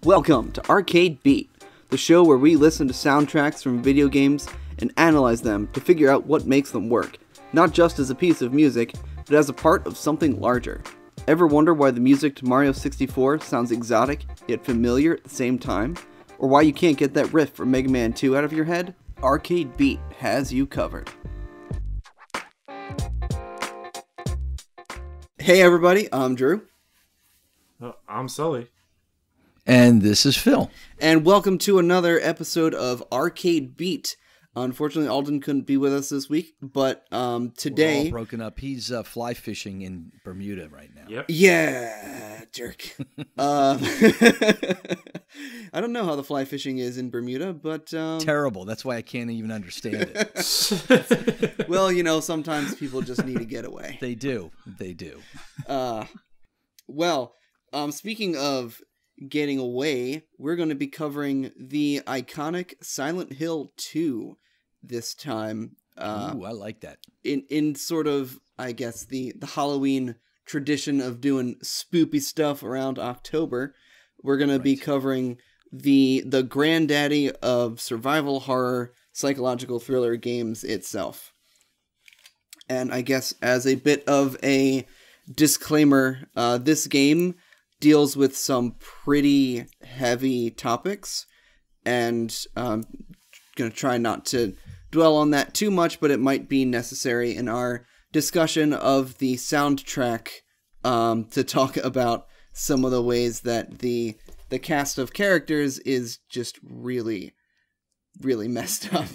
Welcome to Arcade Beat, the show where we listen to soundtracks from video games and analyze them to figure out what makes them work, not just as a piece of music, but as a part of something larger. Ever wonder why the music to Mario 64 sounds exotic, yet familiar at the same time? Or why you can't get that riff from Mega Man 2 out of your head? Arcade Beat has you covered. Hey everybody, I'm Drew. I'm Sully. And this is Phil. And welcome to another episode of Arcade Beat. Unfortunately, Alden couldn't be with us this week, but today... We're all broken up. He's fly fishing in Bermuda right now. Yep. Yeah, jerk. I don't know how the fly fishing is in Bermuda, but... Terrible. That's why I can't even understand it. Well, you know, sometimes people just need to get away. They do. They do. Speaking of getting away, we're going to be covering the iconic Silent Hill 2 this time. Ooh, I like that. In sort of, I guess, the Halloween tradition of doing spoopy stuff around October, we're going to be covering the granddaddy of survival horror psychological thriller games itself. And I guess as a bit of a disclaimer, this game deals with some pretty heavy topics, and I'm going to try not to dwell on that too much, but it might be necessary in our discussion of the soundtrack to talk about some of the ways that the cast of characters is just really, really messed up.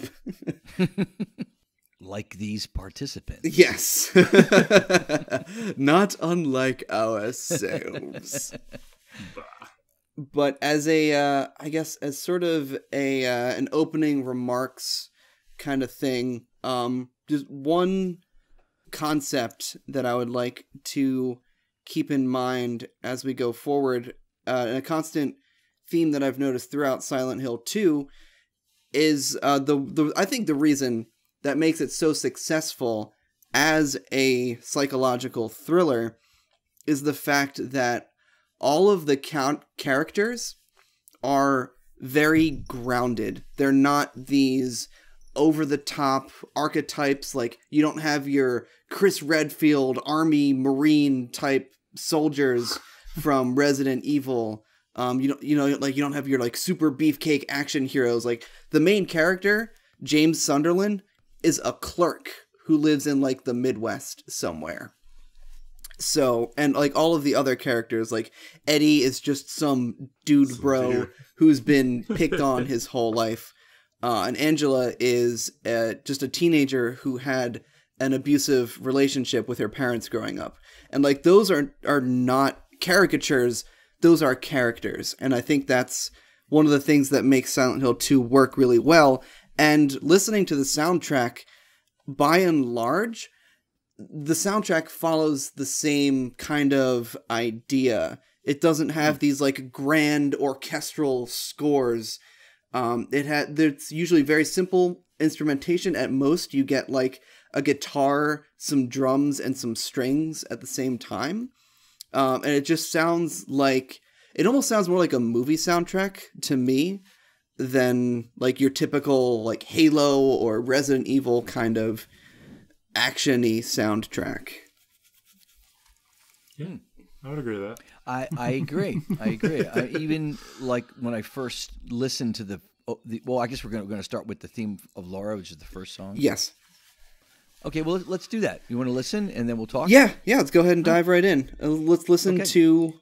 Like these participants. Yes. Not unlike ourselves. But as I guess as sort of an opening remarks kind of thing, just one concept that I would like to keep in mind as we go forward, and a constant theme that I've noticed throughout Silent Hill 2 is I think the reason that makes it so successful as a psychological thriller is the fact that all of the characters are very grounded. They're not these over-the-top archetypes, like you don't have your Chris Redfield Army Marine type soldiers from Resident Evil. You don't have your like super beefcake action heroes. Like the main character, James Sunderland, is a clerk who lives in like the Midwest somewhere. So, and like all of the other characters, like Eddie is just some dude bro who's been picked on his whole life. And Angela is just a teenager who had an abusive relationship with her parents growing up. And like those are not caricatures, those are characters. And I think that's one of the things that makes Silent Hill 2 work really well. And listening to the soundtrack, by and large, the soundtrack follows the same kind of idea. It doesn't have these like grand orchestral scores. There's usually very simple instrumentation. At most, you get like a guitar, some drums, and some strings at the same time. And it just sounds like, it almost sounds more like a movie soundtrack to me than like your typical like Halo or Resident Evil kind of action-y soundtrack. Yeah, I would agree with that. I agree. Even like when I first listened to well, I guess we're going to start with the theme of Laura, which is the first song. Yes. Okay, well, let's do that. You want to listen and then we'll talk? Yeah, let's go ahead and dive right in. Let's listen to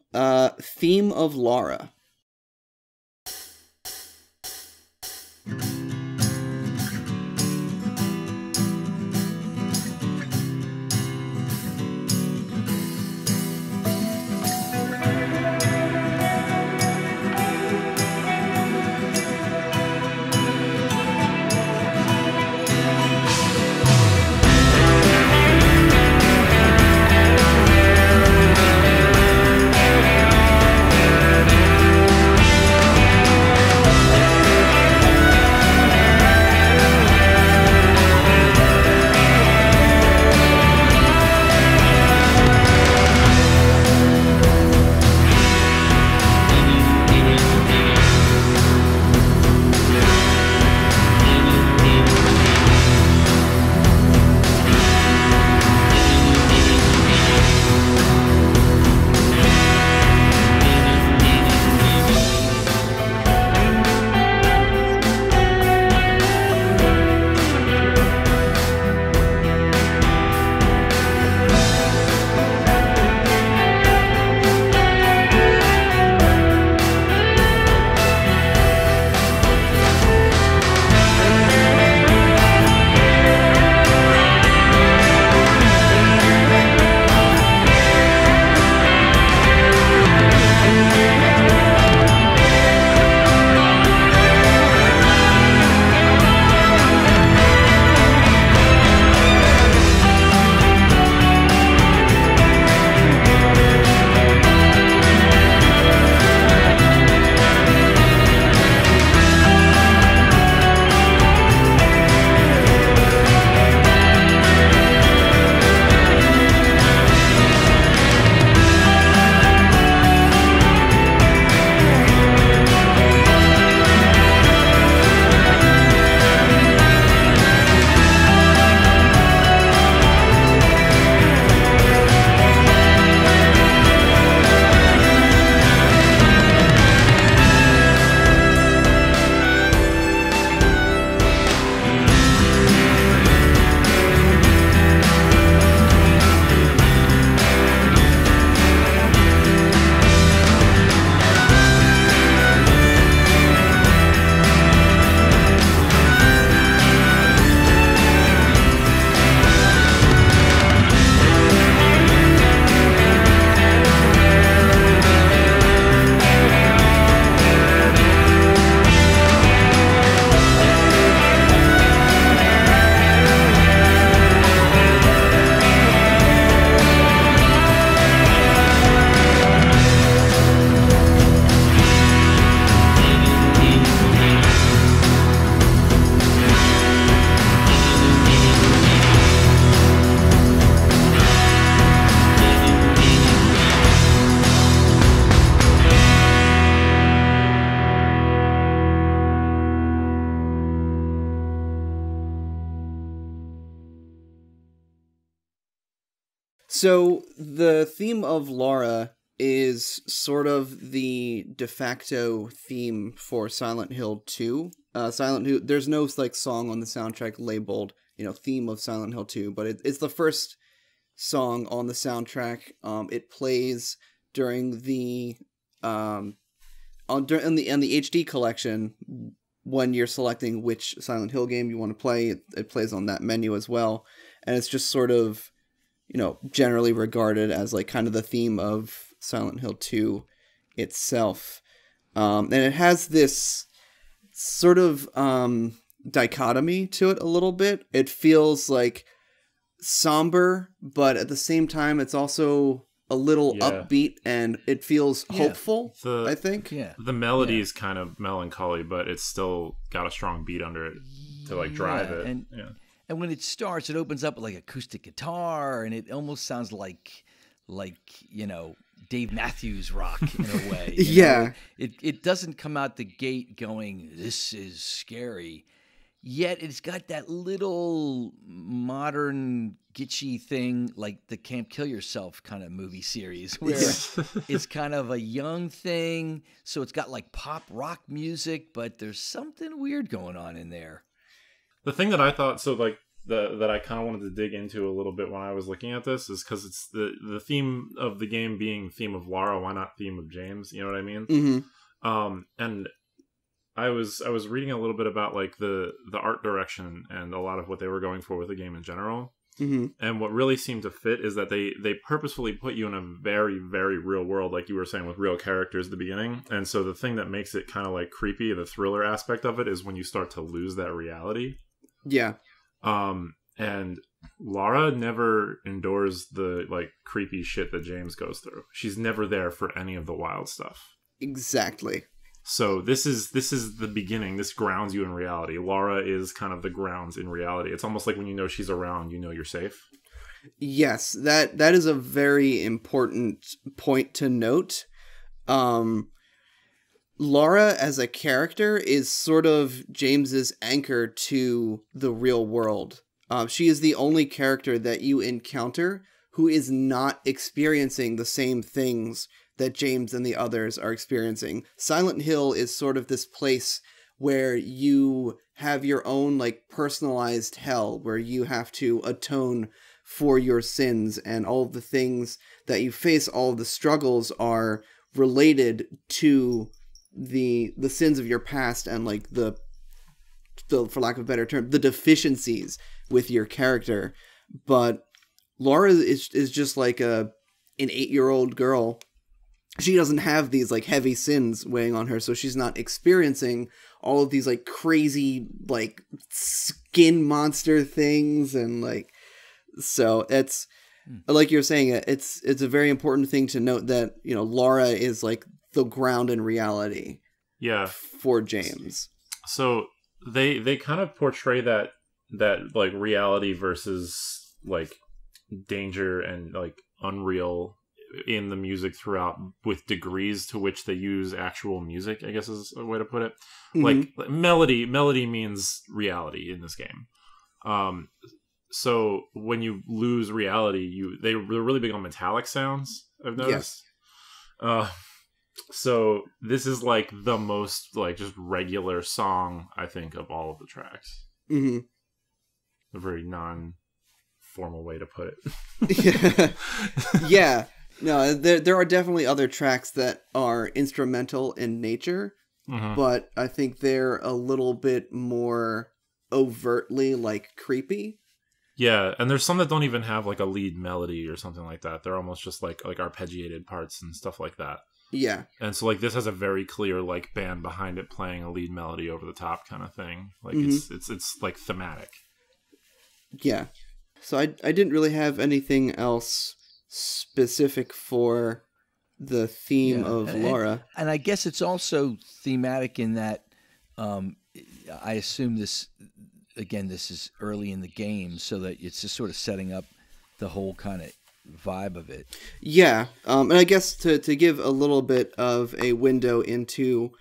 Theme of Laura. So the theme of Laura is sort of the de facto theme for Silent Hill 2. Silent Hill, there's no like song on the soundtrack labeled, theme of Silent Hill 2, but it's the first song on the soundtrack. It plays during the in the HD collection when you're selecting which Silent Hill game you want to play. It plays on that menu as well, and it's just sort of generally regarded as like kind of the theme of Silent Hill 2 itself. And it has this sort of dichotomy to it a little bit. It feels like somber, but at the same time it's also a little upbeat, and it feels hopeful, I think. Yeah. The melody is kind of melancholy, but it's still got a strong beat under it to like drive it. And when it starts, it opens up with like acoustic guitar, and it almost sounds like Dave Matthews rock in a way. It doesn't come out the gate going, this is scary. Yet it's got that little modern gitchy thing like the Can't Kill Yourself kind of movie series where it's kind of a young thing. So it's got like pop rock music, but there's something weird going on in there. The thing that I thought, that I kind of wanted to dig into a little bit when I was looking at this is because it's the theme of the game being theme of Lara, why not theme of James? You know what I mean? Mm-hmm. And I was reading a little bit about like the art direction and a lot of what they were going for with the game in general. Mm-hmm. And what really seemed to fit is that they purposefully put you in a very, very real world, like you were saying, with real characters at the beginning. And so the thing that makes it kind of like creepy, the thriller aspect of it, is when you start to lose that reality. Yeah. And Lara never endures the like creepy shit that James goes through. She's never there for any of the wild stuff. Exactly. So this is the beginning. This grounds you in reality. Lara is kind of the grounds in reality. It's almost like when you know she's around, you know you're safe. Yes, that is a very important point to note. Lara as a character is sort of James's anchor to the real world. She is the only character that you encounter who is not experiencing the same things that James and the others are experiencing. Silent Hill is sort of this place where you have your own like personalized hell, where you have to atone for your sins, and all of the things that you face, all of the struggles are related to the sins of your past and like the for lack of a better term, the deficiencies with your character. But Laura is just like an 8-year-old girl. She doesn't have these like heavy sins weighing on her, so she's not experiencing all of these like crazy like skin monster things, and like, so it's like you're saying, it's a very important thing to note that Laura is like the ground in reality for James. So they kind of portray that like reality versus like danger and like unreal in the music throughout, with degrees to which they use actual music, I guess is a way to put it. Mm-hmm. Like melody means reality in this game. So when you lose reality, they're really big on metallic sounds, I've noticed. Yes. So this is like the most like just regular song, I think, of all of the tracks. Mm-hmm. A very non-formal way to put it. Yeah. No, there are definitely other tracks that are instrumental in nature, mm-hmm. but I think they're a little bit more overtly like creepy. Yeah, and there's some that don't even have like a lead melody or something like that. They're almost just like arpeggiated parts and stuff like that. Yeah. And so like this has a very clear like band behind it playing a lead melody over the top kind of thing. Like mm-hmm. it's like thematic. Yeah. So I didn't really have anything else specific for the theme of Laura. And I guess it's also thematic in that I assume this is early in the game, so that it's just sort of setting up the whole kind of vibe of it. Yeah. And I guess to give a little bit of a window into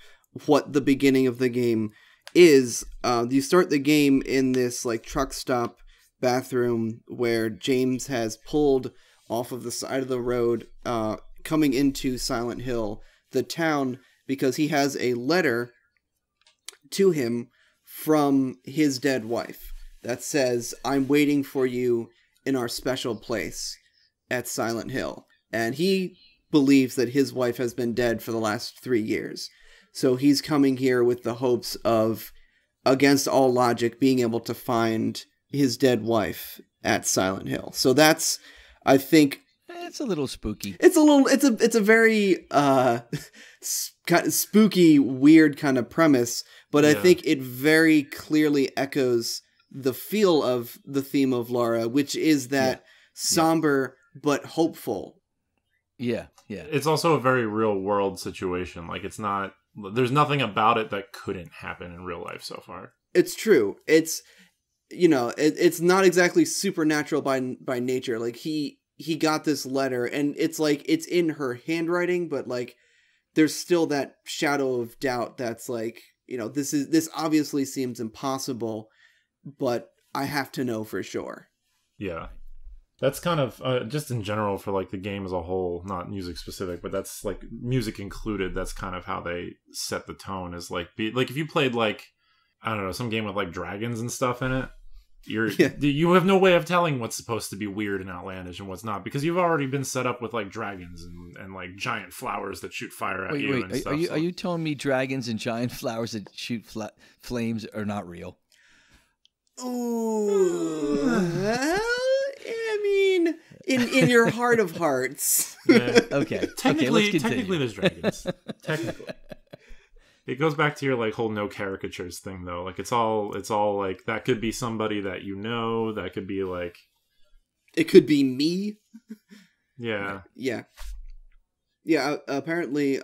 what the beginning of the game is, you start the game in this like truck stop bathroom where James has pulled off of the side of the road, coming into Silent Hill, the town, because he has a letter to him from his dead wife that says, "I'm waiting for you in our special place at Silent Hill." And he believes that his wife has been dead for the last 3 years. So he's coming here with the hopes of, against all logic, being able to find his dead wife at Silent Hill. So that's, I think... It's a little spooky. It's a very kind of spooky, weird kind of premise, but I think it very clearly echoes the feel of the theme of Lara, which is that somber but hopeful. Yeah. It's also a very real world situation. Like, it's not, there's nothing about it that couldn't happen in real life so far. It's true. It's, it's not exactly supernatural by nature. Like, he got this letter, and it's like, it's in her handwriting, but like, there's still that shadow of doubt that's like, this obviously seems impossible, but I have to know for sure. Yeah. That's kind of, just in general for like the game as a whole, not music specific, but that's like music included. That's kind of how they set the tone, is like, if you played like, I don't know, some game with like dragons and stuff in it, you have no way of telling what's supposed to be weird and outlandish and what's not, because you've already been set up with like dragons and like giant flowers that shoot fire at you and stuff. Are you telling me dragons and giant flowers that shoot flames are not real? Ooh, well, I mean, in your heart of hearts. Yeah. Okay. Technically, there's dragons. Technically. It goes back to your like whole no caricatures thing, though. Like, it's all like, that could be somebody that that could be like, it could be me. Yeah. Apparently,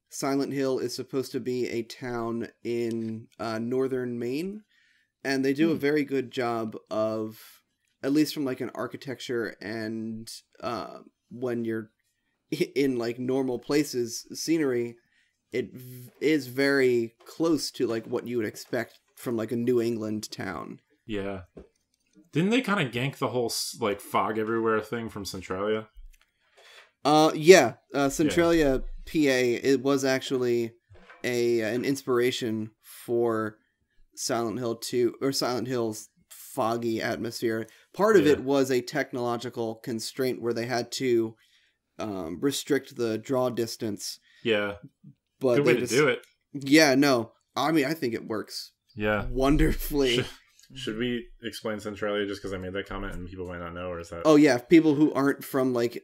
Silent Hill is supposed to be a town in northern Maine, and they do a very good job of, at least from like an architecture and when you're in like normal places, scenery, it is very close to like what you would expect from like a New England town. Yeah. Didn't they kind of gank the whole like fog everywhere thing from Centralia? Centralia, PA, it was actually an inspiration for Silent Hill 2, or Silent Hill's foggy atmosphere. Part of it was a technological constraint where they had to restrict the draw distance. Yeah. But good way to do it. Yeah, no. I mean, I think it works. Yeah. Wonderfully. Should we explain Centralia just because I made that comment and people might not know, or is that... Oh, yeah. People who aren't from, like,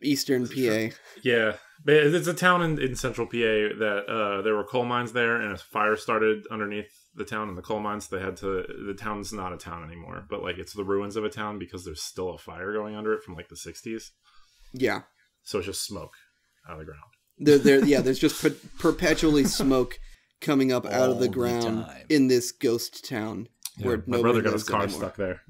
Eastern PA. Yeah. But it's a town in central PA that there were coal mines there, and a fire started underneath the town in the coal mines. The town's not a town anymore, but, like, it's the ruins of a town because there's still a fire going under it from, like, the 60s. Yeah. So it's just smoke out of the ground. There's just perpetually smoke coming up out of the ground in this ghost town. Yeah, where my brother got his car stuck there.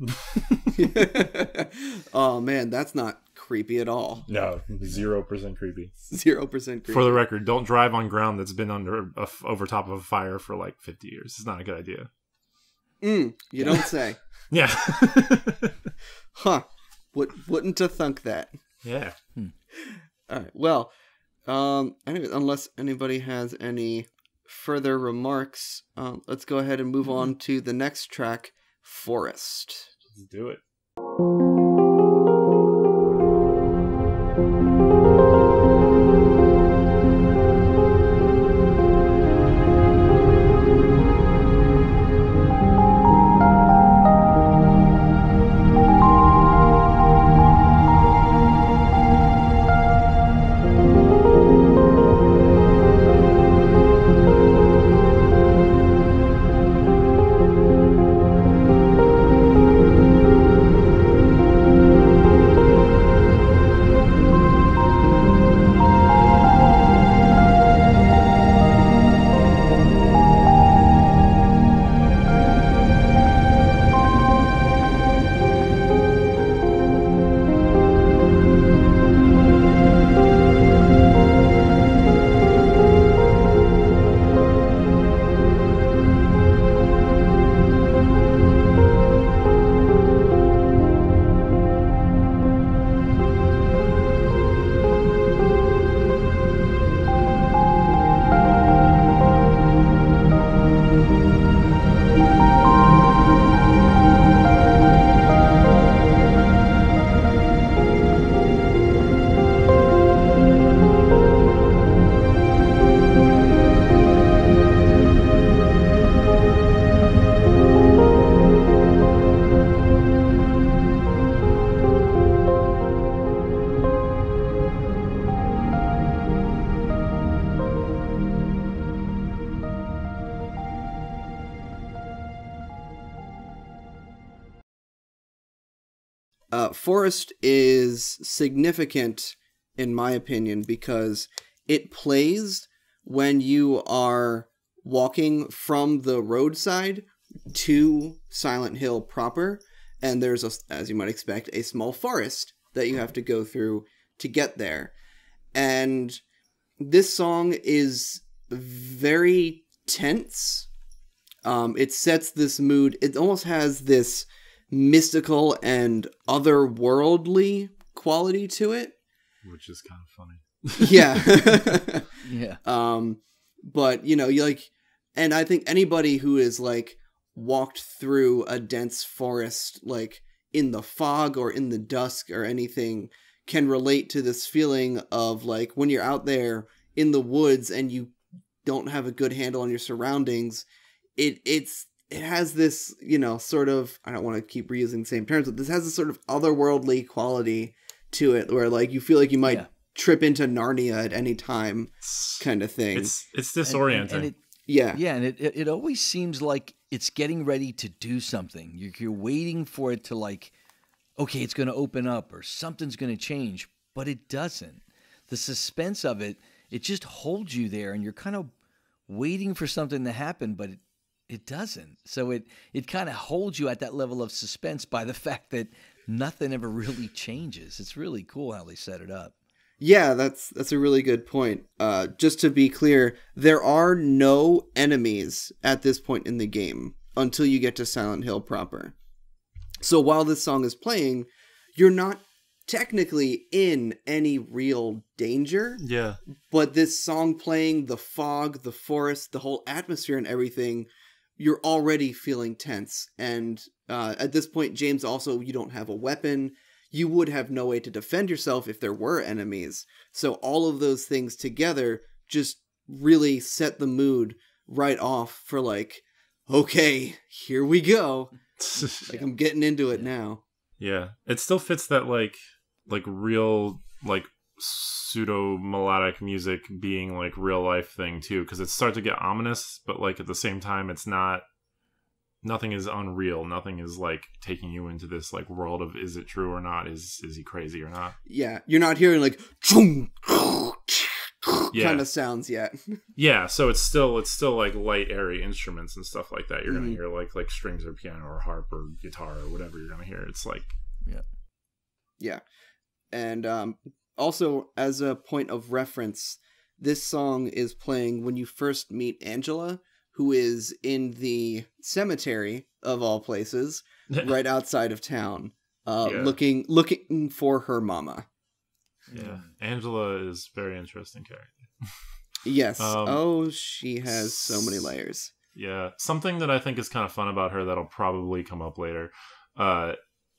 Oh man, that's not creepy at all. No, 0% creepy. 0% creepy. For the record, don't drive on ground that's been over top of a fire for like 50 years. It's not a good idea. You don't say. Yeah. Huh. Wouldn't have thunk that. Yeah. All right. Well, unless anybody has any further remarks, let's go ahead and move on to the next track, Forest. Let's do it. Forest is significant, in my opinion, because it plays when you are walking from the roadside to Silent Hill proper, and there's, as you might expect, a small forest that you have to go through to get there. And this song is very tense. It sets this mood. It almost has this mystical and otherworldly quality to it, which is kind of funny. Yeah. Yeah. But you know, you like, and I think anybody who is like walked through a dense forest, like in the fog or in the dusk or anything, can relate to this feeling of like when you're out there in the woods and you don't have a good handle on your surroundings. It has this, you know, sort of, I don't want to keep reusing the same terms, but this has a sort of otherworldly quality to it where like you feel like you might trip into Narnia at any time, kind of thing. It's disorienting. And it always seems like it's getting ready to do something. You're waiting for it to like, okay, it's going to open up or something's going to change, but it doesn't. The suspense of it just holds you there, and you're kind of waiting for something to happen, but it doesn't. So it kind of holds you at that level of suspense by the fact that nothing ever really changes. It's really cool how they set it up. Yeah, that's a really good point. Just to be clear, there are no enemies at this point in the game until you get to Silent Hill proper. So while this song is playing, you're not technically in any real danger. Yeah. But this song playing, the fog, the forest, the whole atmosphere and everything, you're already feeling tense. And at this point, James, also, you don't have a weapon. You would have no way to defend yourself if there were enemies. So all of those things together just really set the mood right off for like, okay, here we go. Like I'm getting into it now. Yeah. It still fits that like real, like pseudo melodic music being like real life thing too. Cause it starts to get ominous, but like at the same time, it's not, nothing is unreal. Nothing is like taking you into this like world of, is it true or not? Is he crazy or not? Yeah. You're not hearing like kind of sounds yet. Yeah. So it's still like light, airy instruments and stuff like that. You're going to hear like strings or piano or harp or guitar or whatever you're going to hear. It's like, yeah. And also as a point of reference, this song is playing when you first meet Angela, who is in the cemetery of all places, right outside of town, looking for her mama. Yeah, Angela is a very interesting character. Yes. She has so many layers. Yeah, something that I think is kind of fun about her that'll probably come up later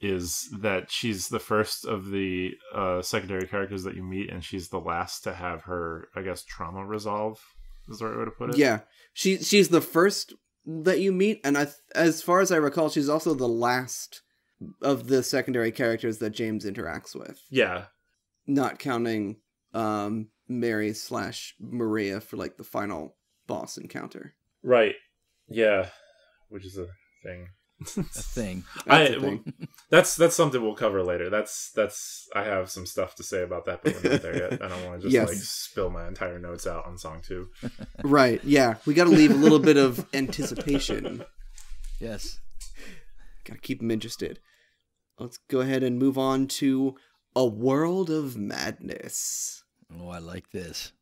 is that she's the first of the secondary characters that you meet, and she's the last to have her, I guess, trauma resolve. Is the right way to put it? Yeah, she's the first that you meet, and as far as I recall, she's also the last of the secondary characters that James interacts with. Yeah, not counting Mary/Maria for like the final boss encounter. Right. Yeah, which is a thing. That's something we'll cover later. That's I have some stuff to say about that, but we're not there yet. I don't want to just like spill my entire notes out on song 2. Right. Yeah. We got to leave a little bit of anticipation. Yes. Got to keep them interested. Let's go ahead and move on to A World of Madness. Oh, I like this.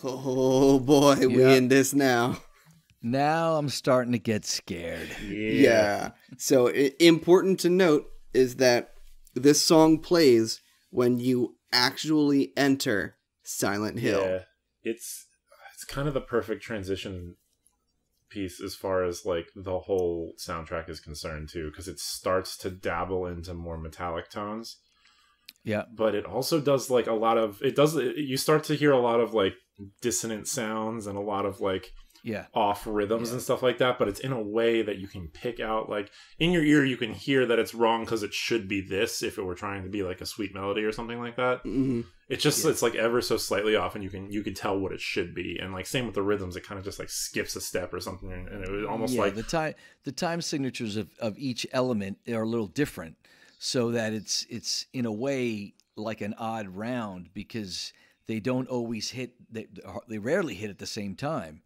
Oh boy, we in this now. Now I'm starting to get scared. Yeah. So important to note is that this song plays when you actually enter Silent Hill. Yeah. It's kind of the perfect transition piece as far as like the whole soundtrack is concerned too, because it starts to dabble into more metallic tones. Yeah. But it also does like you start to hear a lot of like dissonant sounds and a lot of like off rhythms and stuff like that, but it's in a way that you can pick out, like in your ear you can hear that it's wrong because it should be this if it were trying to be like a sweet melody or something like that. Mm-hmm. It's just it's like ever so slightly off, and you can tell what it should be. And like same with the rhythms, it kind of just like skips a step or something, and it was almost like the time signatures of each element are a little different, so that it's in a way like an odd round, because they don't always hit, they rarely hit at the same time.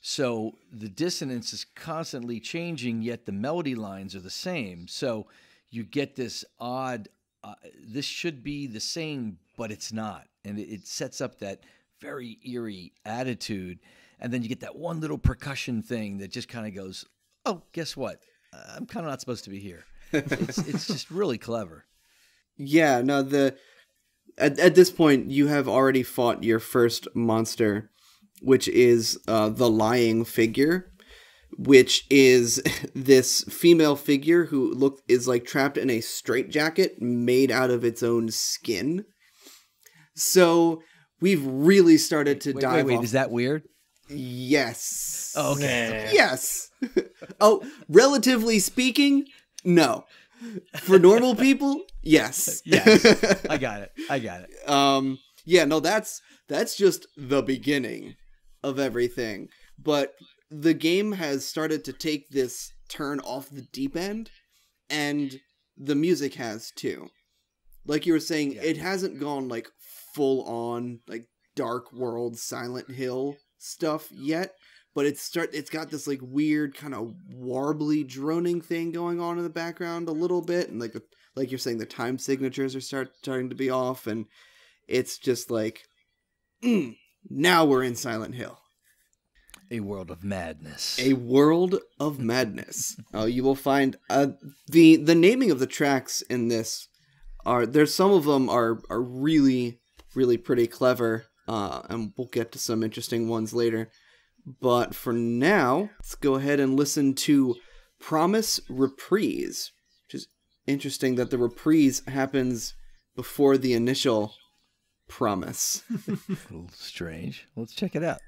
So the dissonance is constantly changing, yet the melody lines are the same. So you get this odd, this should be the same, but it's not. And it sets up that very eerie attitude. And then you get that one little percussion thing that just kind of goes, oh, guess what? I'm kind of not supposed to be here. It's just really clever. Yeah, no, at this point, you have already fought your first monster, which is the lying figure, which is this female figure who is like trapped in a straitjacket made out of its own skin. So we've really started to dive Wait, off. is that weird? Yes. Oh, okay. Yes. Oh, relatively speaking, no. For normal people, yes. Yes. I got it. Yeah, no, that's just the beginning of everything. But the game has started to take this turn off the deep end, and the music has too. Like you were saying, it hasn't gone like full on like Dark World, Silent Hill stuff yet, but it's got this like weird kind of warbly droning thing going on in the background a little bit, and like you're saying, the time signatures are starting to be off, and it's just like now we're in Silent Hill. A world of madness. A world of madness. You will find the naming of the tracks in this some of them are really, really pretty clever, and we'll get to some interesting ones later. But for now, let's go ahead and listen to Promise Reprise, which is interesting that the reprise happens before the initial promise. A little strange. Let's check it out.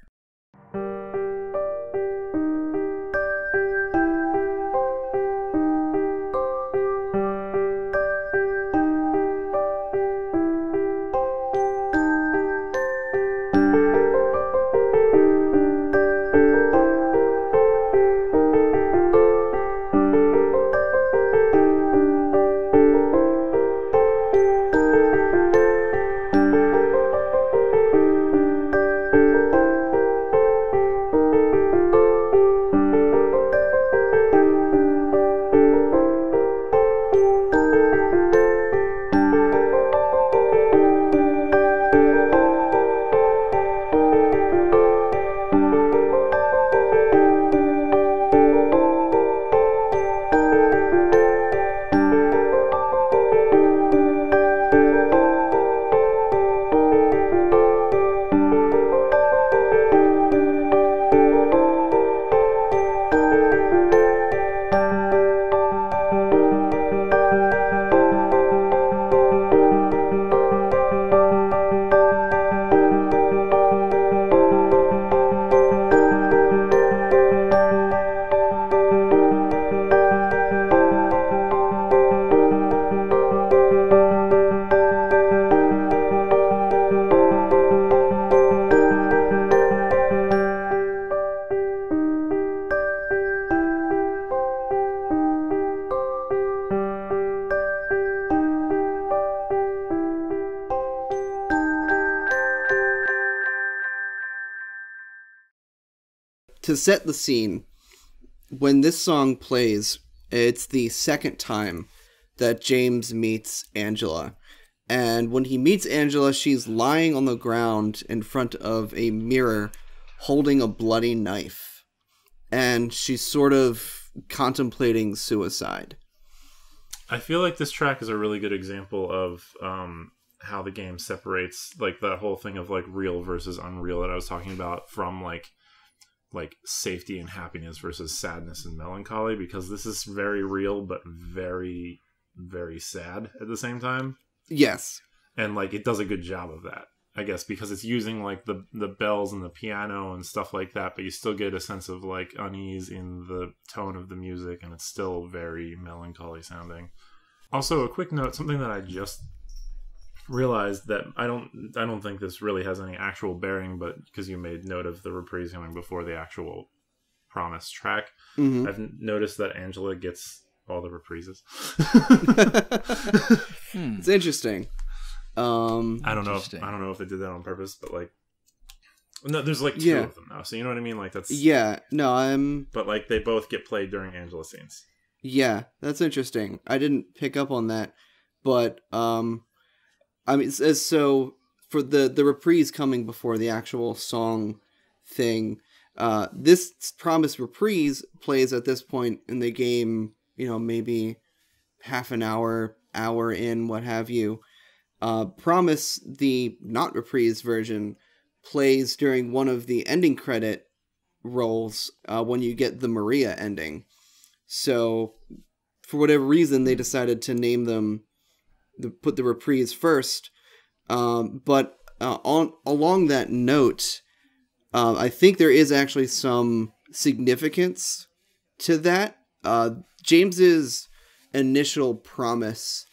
To set the scene, when this song plays, it's the second time that James meets Angela. And when he meets Angela, she's lying on the ground in front of a mirror holding a bloody knife. And she's sort of contemplating suicide. I feel like this track is a really good example of how the game separates like that whole thing of like real versus unreal that I was talking about from like safety and happiness versus sadness and melancholy, because this is very real but very, very sad at the same time. Yes. And like it does a good job of that, I guess, because it's using like the bells and the piano and stuff like that, but you still get a sense of like unease in the tone of the music, and it's still very melancholy sounding. Also, a quick note, something that I just realized that I don't think this really has any actual bearing, but because you made note of the reprise coming before the actual Promise track, I've noticed that Angela gets all the reprises. It's interesting. I don't know if they did that on purpose, but like, no, there's like two of them now, so you know what I mean. Like that's But like they both get played during Angela scenes. Yeah, that's interesting. I didn't pick up on that, but I mean, so for the reprise coming before the actual song thing, this Promise reprise plays at this point in the game. You know, maybe half an hour in, what have you. Promise, the not reprise version, plays during one of the ending credit rolls when you get the Maria ending. So, for whatever reason, they decided to name them, put the reprise first. But along that note, I think there is actually some significance to that. James's initial promise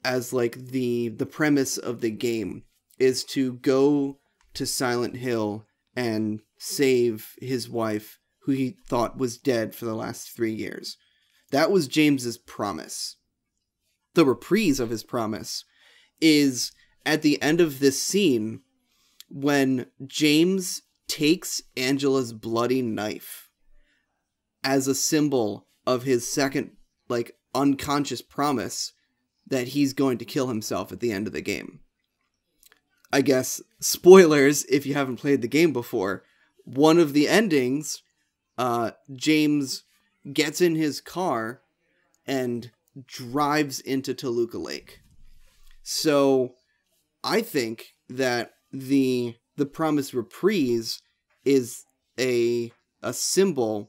as like the premise of the game is to go to Silent Hill and save his wife, who he thought was dead for the last 3 years. That was James's promise. The reprise of his promise is at the end of this scene when James takes Angela's bloody knife as a symbol of his second, like, unconscious promise that he's going to kill himself at the end of the game. I guess, spoilers if you haven't played the game before, one of the endings, James gets in his car and drives into Toluca Lake. So I think that the Promise reprise is a symbol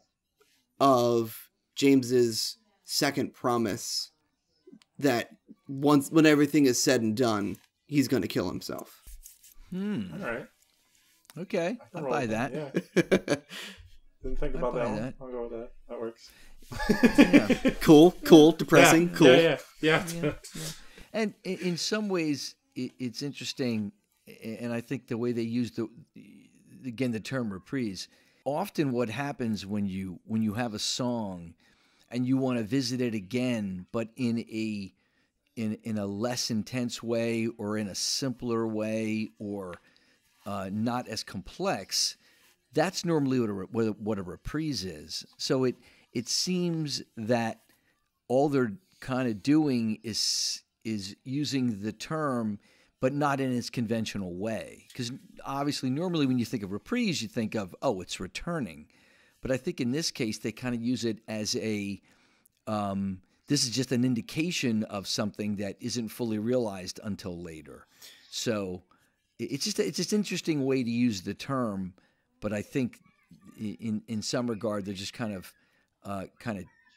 of James's second promise that when everything is said and done, he's going to kill himself. All right. Okay, I'll buy that. Yeah. Didn't think about that one. I'll go with that. That works. Yeah. Cool, depressing, cool. Yeah. And in some ways, it's interesting, and I think the way they use the term reprise. Often, what happens when you have a song and you want to visit it again, but in a less intense way, or in a simpler way, or not as complex, that's normally what a reprise is. So it seems that all they're kind of doing is using the term, but not in its conventional way. Because obviously, normally when you think of reprise, you think of, oh, it's returning. But I think in this case, they kind of use it as this is just an indication of something that isn't fully realized until later. So it's just an interesting way to use the term. But I think in some regard, they're just kind of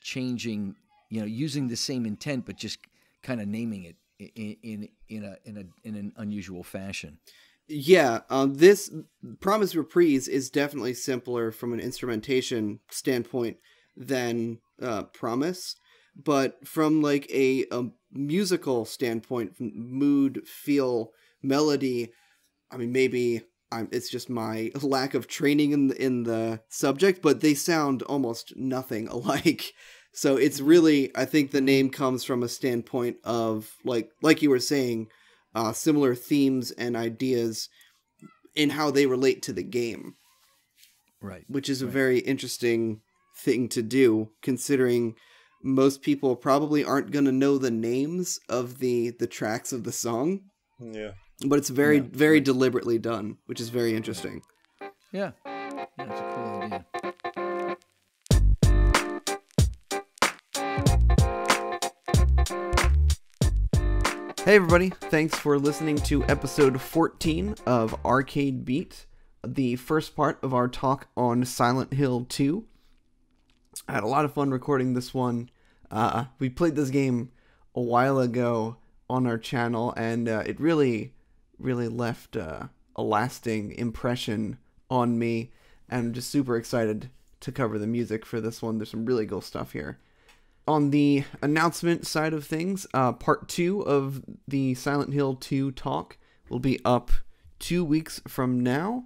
changing, using the same intent, but just kind of naming it in an unusual fashion. Yeah, this Promise reprise is definitely simpler from an instrumentation standpoint than Promise, but from like a musical standpoint, mood, feel, melody, I mean, maybe it's just my lack of training in the subject, but they sound almost nothing alike. So it's really, I think the name comes from a standpoint of, like you were saying, similar themes and ideas in how they relate to the game. Right. Which is a very interesting thing to do, considering most people probably aren't going to know the names of the tracks of the song. Yeah. But it's very deliberately done, which is very interesting. Yeah. That's a cool idea. Hey everybody, thanks for listening to episode 14 of Arcade Beat, the first part of our talk on Silent Hill 2. I had a lot of fun recording this one. We played this game a while ago on our channel, and it really left a lasting impression on me, and I'm just super excited to cover the music for this one. There's some really cool stuff here. On the announcement side of things, part 2 of the Silent Hill 2 talk will be up 2 weeks from now.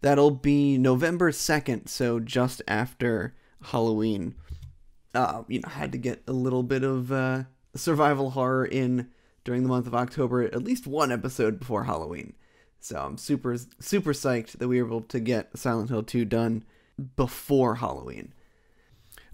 That'll be November 2nd, so just after Halloween. Had to get a little bit of survival horror in during the month of October, at least one episode before Halloween. So I'm super psyched that we were able to get Silent Hill 2 done before Halloween.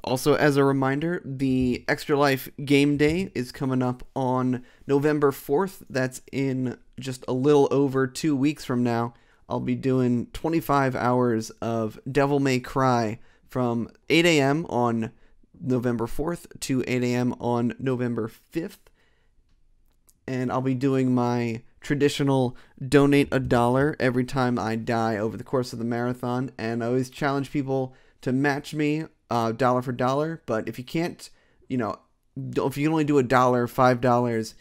Also, as a reminder, the Extra Life Game Day is coming up on November 4th. That's in just a little over 2 weeks from now. I'll be doing 25 hours of Devil May Cry from 8 a.m. on November 4th to 8 a.m. on November 5th. And I'll be doing my traditional donate $1 every time I die over the course of the marathon. And I always challenge people to match me dollar for dollar. But if you can't, if you can only do $1, $5,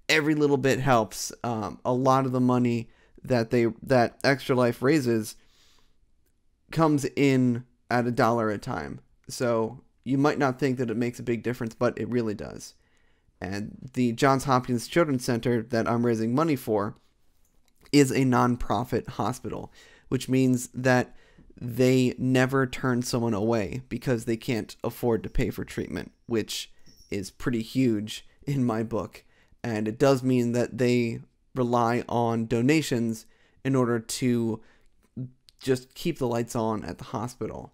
every little bit helps. A lot of the money that Extra Life raises comes in at $1 at a time. So you might not think that it makes a big difference, but it really does. And the Johns Hopkins Children's Center that I'm raising money for is a nonprofit hospital, which means that they never turn someone away because they can't afford to pay for treatment, which is pretty huge in my book. And it does mean that they rely on donations in order to just keep the lights on at the hospital.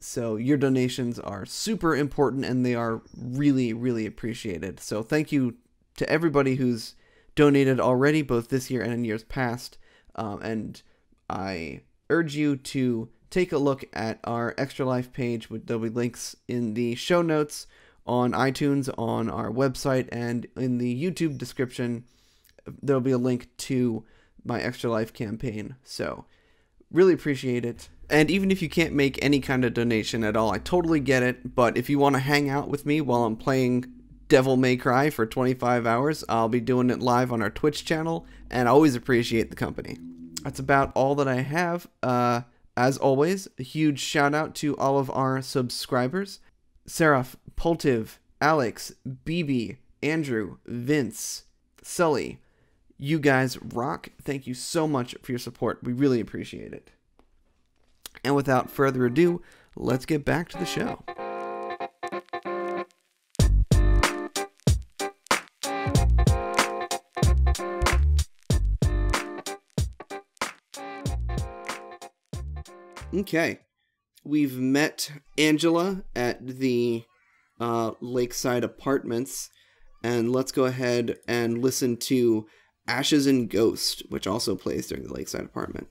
So your donations are super important, and they are really, really appreciated. So thank you to everybody who's donated already, both this year and in years past. And I urge you to take a look at our Extra Life page. There'll be links in the show notes on iTunes, on our website, and in the YouTube description. There'll be a link to my Extra Life campaign. So really appreciate it. And even if you can't make any kind of donation at all, I totally get it. But if you want to hang out with me while I'm playing Devil May Cry for 25 hours, I'll be doing it live on our Twitch channel, and I always appreciate the company. That's about all that I have. As always, a huge shout out to all of our subscribers: Seraph, Poltiv, Alex, BB, Andrew, Vince, Sully. You guys rock. Thank you so much for your support. We really appreciate it. And without further ado, let's get back to the show. Okay. We've met Angela at the Lakeside Apartments, and let's go ahead and listen to Ashes and Ghost, which also plays during the Lakeside Apartment.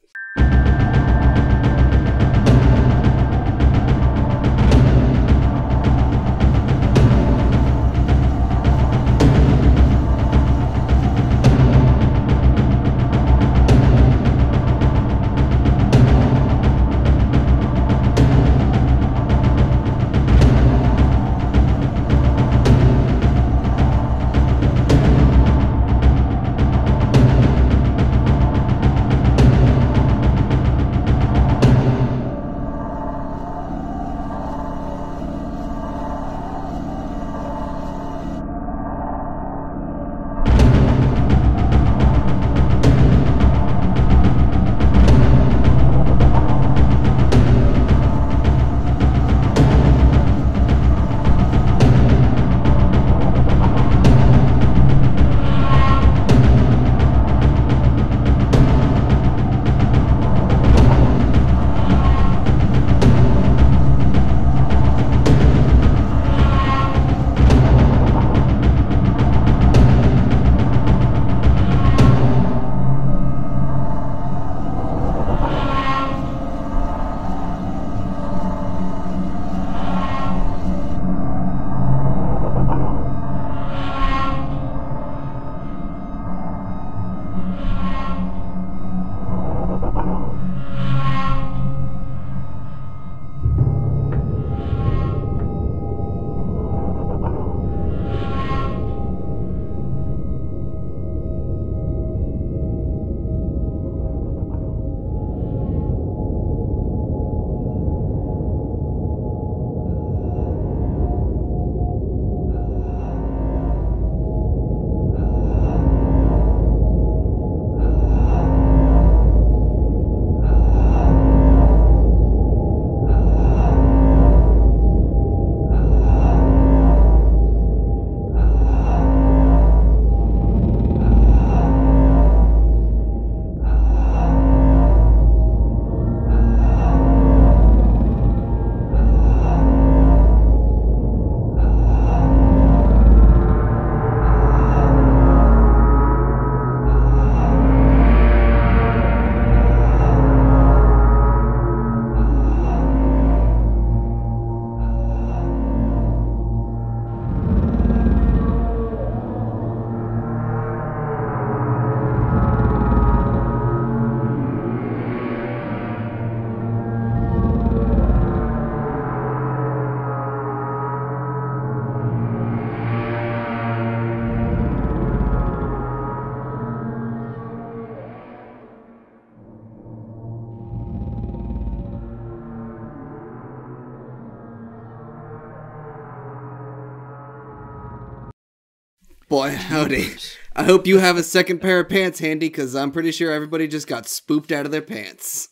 Boy, howdy. I hope you have a second pair of pants handy, because I'm pretty sure everybody just got spooped out of their pants.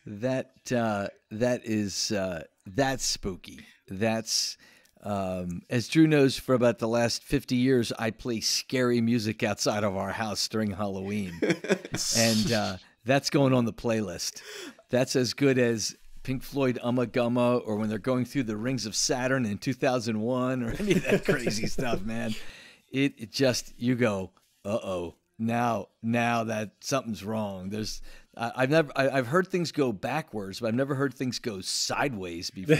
That's spooky. That's as Drew knows, for about the last 50 years, I play scary music outside of our house during Halloween, and that's going on the playlist. That's as good as Pink Floyd Ummagumma, or when they're going through the Rings of Saturn in 2001, or any of that crazy stuff, man. It just, you go, uh-oh, now that something's wrong. I've heard things go backwards, but I've never heard things go sideways before.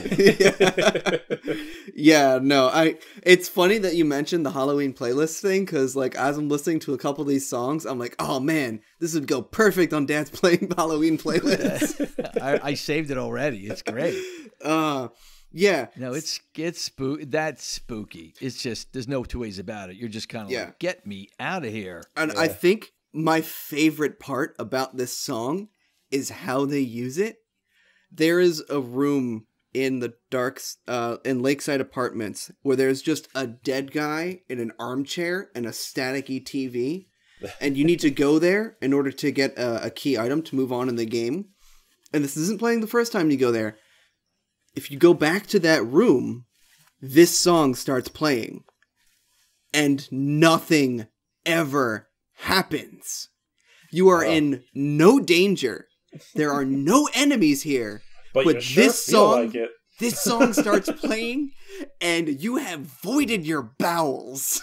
Yeah, no, it's funny that you mentioned the Halloween playlist thing, because like as I'm listening to a couple of these songs, I'm like, oh man, this would go perfect on Dad's playing Halloween playlist. I saved it already. It's great. Yeah. No, it's that's spooky. It's just, there's no two ways about it. You're just kind of like, get me out of here. And I think my favorite part about this song is how they use it. There is a room in the in Lakeside Apartments where there's just a dead guy in an armchair and a staticky TV. And you need to go there in order to get a key item to move on in the game. And this isn't playing the first time you go there. If you go back to that room, this song starts playing. And nothing ever happens. You are in no danger. There are no enemies here. But you sure this feel song, like it. This song starts playing, and you have voided your bowels.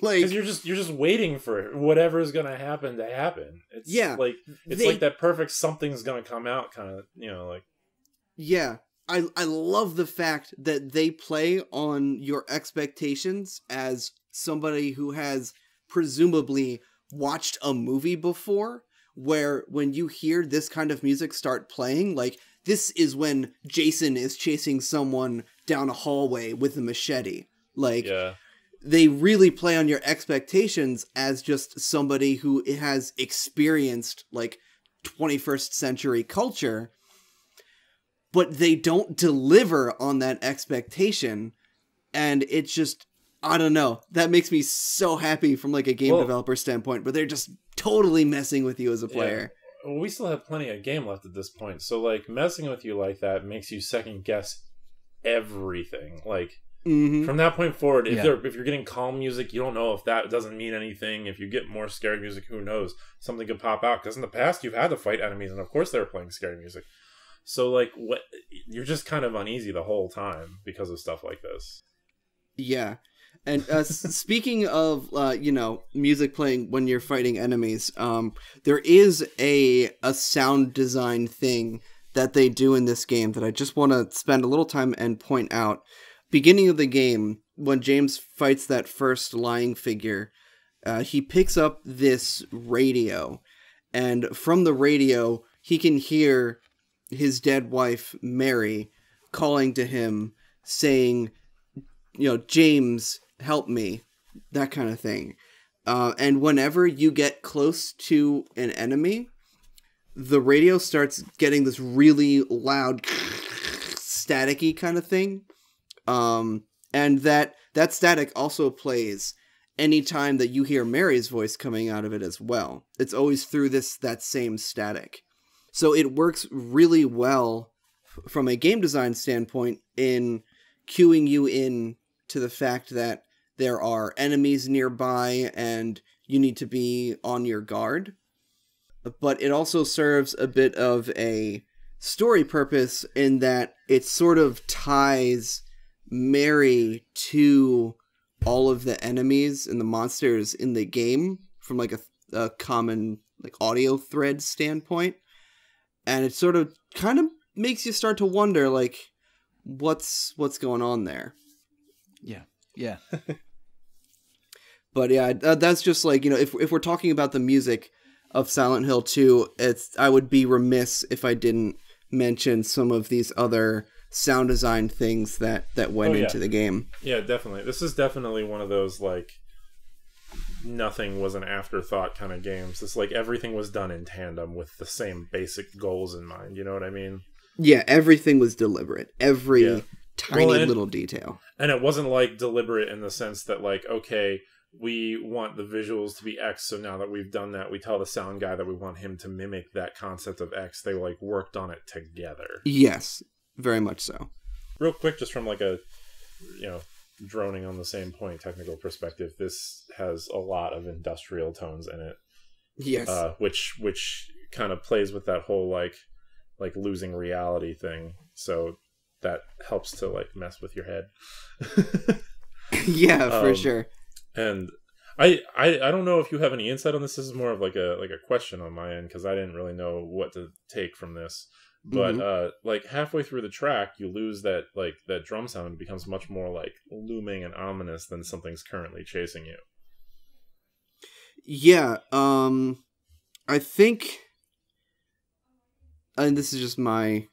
Like, because you're just waiting for whatever's gonna happen to happen. It's like that perfect something's gonna come out kind of, like. Yeah, I love the fact that they play on your expectations as somebody who has presumably watched a movie before, where when you hear this kind of music start playing, like, this is when Jason is chasing someone down a hallway with a machete. Like, they really play on your expectations as just somebody who has experienced, like, 21st century culture, but they don't deliver on that expectation, and it's just, I don't know, that makes me so happy from, like, a game developer standpoint, but they're just totally messing with you as a player. Well, we still have plenty of game left at this point, so, like, messing with you like that makes you second guess everything. Like, from that point forward, if you're getting calm music, you don't know if that doesn't mean anything. If you get more scary music, who knows? Something could pop out, because in the past you've had to fight enemies, and of course they were playing scary music. So, like, you're just kind of uneasy the whole time because of stuff like this. Yeah. And speaking of, music playing when you're fighting enemies, there is a sound design thing that they do in this game that I just want to spend a little time and point out. Beginning of the game, when James fights that first lying figure, he picks up this radio, and from the radio, he can hear his dead wife, Mary, calling to him, saying, James, help me, that kind of thing. And whenever you get close to an enemy, the radio starts getting this really loud, staticky kind of thing. And that static also plays anytime that you hear Mary's voice coming out of it as well. It's always through that same static. So it works really well from a game design standpoint in cueing you in to the fact that there are enemies nearby and you need to be on your guard. But it also serves a bit of a story purpose in that it sort of ties Mary to all of the enemies and the monsters in the game from like a common like audio thread standpoint. And it sort of kind of makes you start to wonder, like, what's going on there. Yeah. But yeah, that's just like, if we're talking about the music of Silent Hill 2, I would be remiss if I didn't mention some of these other sound design things that went into the game. Yeah, definitely. This is definitely one of those, like, nothing was an afterthought kind of games. It's like everything was done in tandem with the same basic goals in mind. You know what I mean? Yeah, everything was deliberate. Every tiny little detail. And it wasn't like deliberate in the sense that like, okay, we want the visuals to be X, so now that we've done that, we tell the sound guy that we want him to mimic that concept of X. They like worked on it together. Yes, very much so. Real quick, just from like a, droning on the same point technical perspective, this has a lot of industrial tones in it. Yes. Which kind of plays with that whole like losing reality thing. So that helps to like mess with your head. Yeah, for sure. And I don't know if you have any insight on this. This is more of like a question on my end, because I didn't really know what to take from this. But like halfway through the track, you lose that drum sound. It becomes much more like looming and ominous than something's currently chasing you. Yeah, I think, and this is just my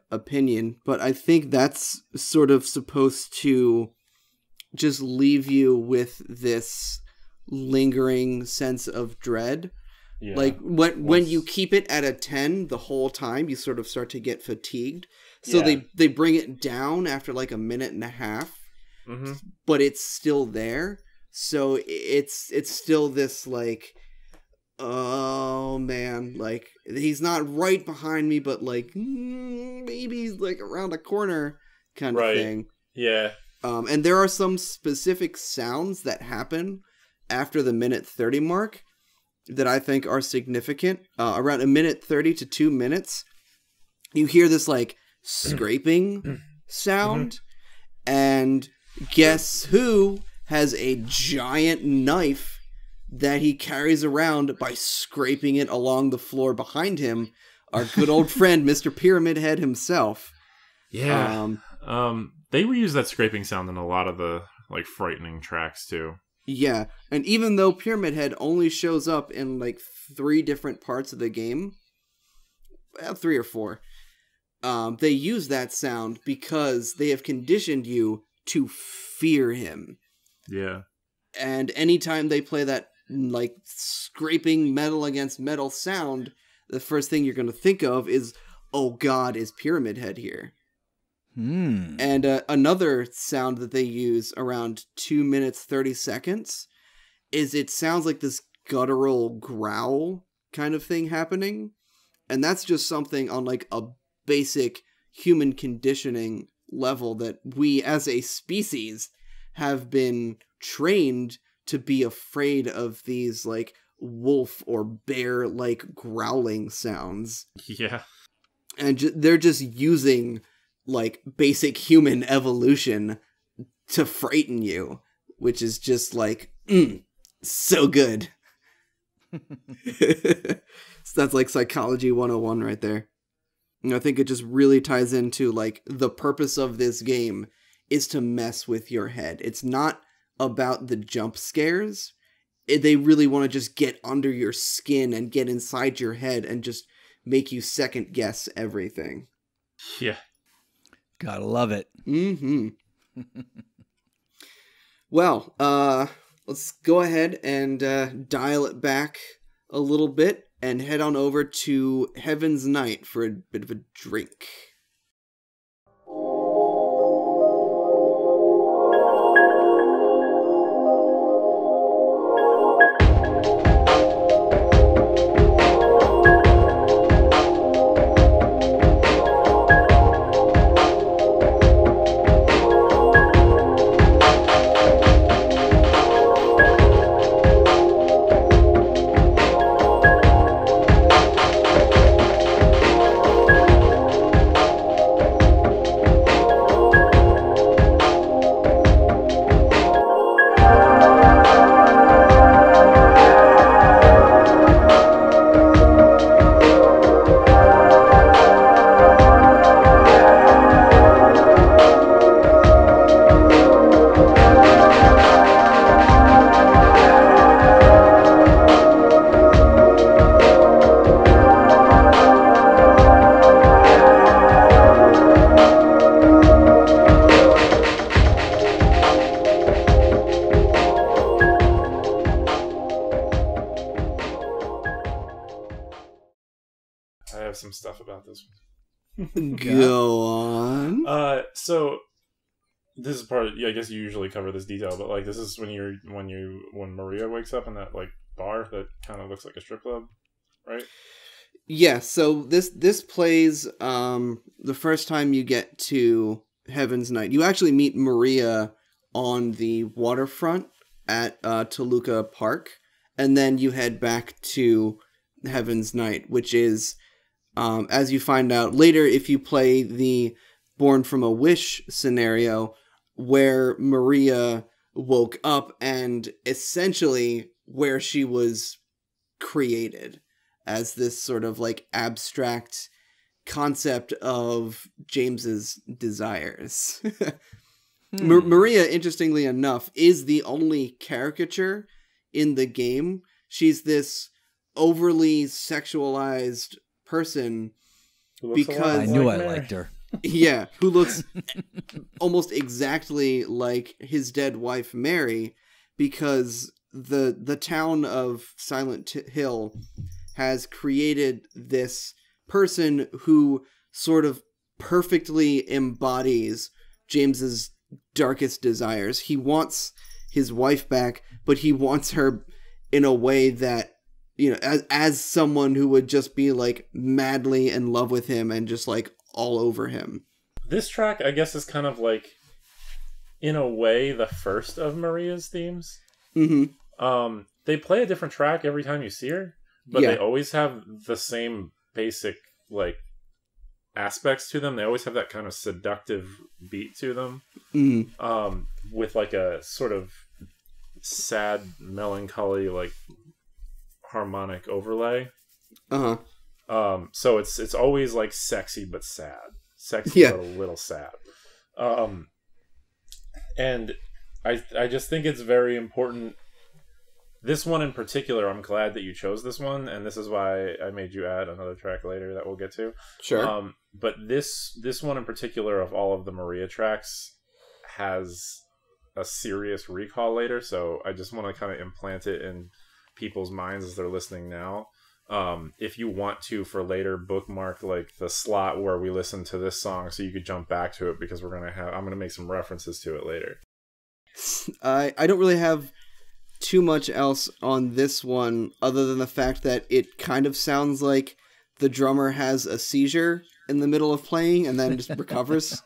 opinion, but I think that's sort of supposed to just leave you with this lingering sense of dread. Yeah. Like when you keep it at a 10 the whole time, you sort of start to get fatigued. So they bring it down after like a minute and a half, but it's still there. So it's still this like, oh man, like he's not right behind me, but like maybe he's like around a corner kind of thing. Yeah. And there are some specific sounds that happen after the minute 30 mark that I think are significant. Around a minute 30 to 2 minutes, you hear this like scraping sound, and guess who has a giant knife that he carries around by scraping it along the floor behind him? Our good old friend, Mr. Pyramid Head himself. Yeah. They reuse that scraping sound in a lot of the like frightening tracks too. Yeah, and even though Pyramid Head only shows up in like 3 different parts of the game, 3 or 4, they use that sound because they have conditioned you to fear him. Yeah. And anytime they play that like scraping metal against metal sound, the first thing you're going to think of is, oh God, is Pyramid Head here? And another sound that they use around 2 minutes 30 seconds is it sounds like this guttural growl kind of thing happening, and that's just something on like a basic human conditioning level that we as a species have been trained to be afraid of these like wolf or bear like growling sounds. Yeah. And they're just using like basic human evolution to frighten you, which is just like so good. So that's like psychology 101 right there. And I think it just really ties into like the purpose of this game is to mess with your head. It's not about the jump scares. They really want to just get under your skin and get inside your head and just make you second guess everything. Yeah. Gotta love it. Well, let's go ahead and dial it back a little bit and head on over to Heaven's Night for a bit of a drink. I have some stuff about this one. Go on. So this is part of, I guess you usually cover this detail, but like this is when Maria wakes up in that like bar that kind of looks like a strip club, right? Yeah, so this plays the first time you get to Heaven's Night. You actually meet Maria on the waterfront at Toluca Park, and then you head back to Heaven's Night, which is, as you find out later if you play the Born from a Wish scenario, where Maria woke up and essentially where she was created as this sort of like abstract concept of James's desires. Maria, interestingly enough, is the only caricature in the game. She's this overly sexualized person because I knew I liked her. Yeah, who looks almost exactly like his dead wife Mary, because the town of Silent Hill has created this person who sort of perfectly embodies James's darkest desires. He wants his wife back, but he wants her in a way that, you know, as someone who would just be like madly in love with him and just like all over him. This track, I guess, is kind of like, in a way, the first of Maria's themes. Mm-hmm. They play a different track every time you see her, but they always have the same basic like aspects to them. They always have that kind of seductive beat to them, with like a sort of sad, melancholy, like harmonic overlay. So it's always like sexy but sad, but a little sad. And I just think it's very important. This one in particular, I'm glad that you chose this one, and this is why I made you add another track later that we'll get to. Sure. But this one in particular of all of the Maria tracks has a serious recall later, so I just want to kind of implant it in people's minds as they're listening now. If you want to, for later, bookmark like the slot where we listen to this song so you could jump back to it, because I'm gonna make some references to it later. I don't really have too much else on this one other than the fact that it kind of sounds like the drummer has a seizure in the middle of playing and then just recovers.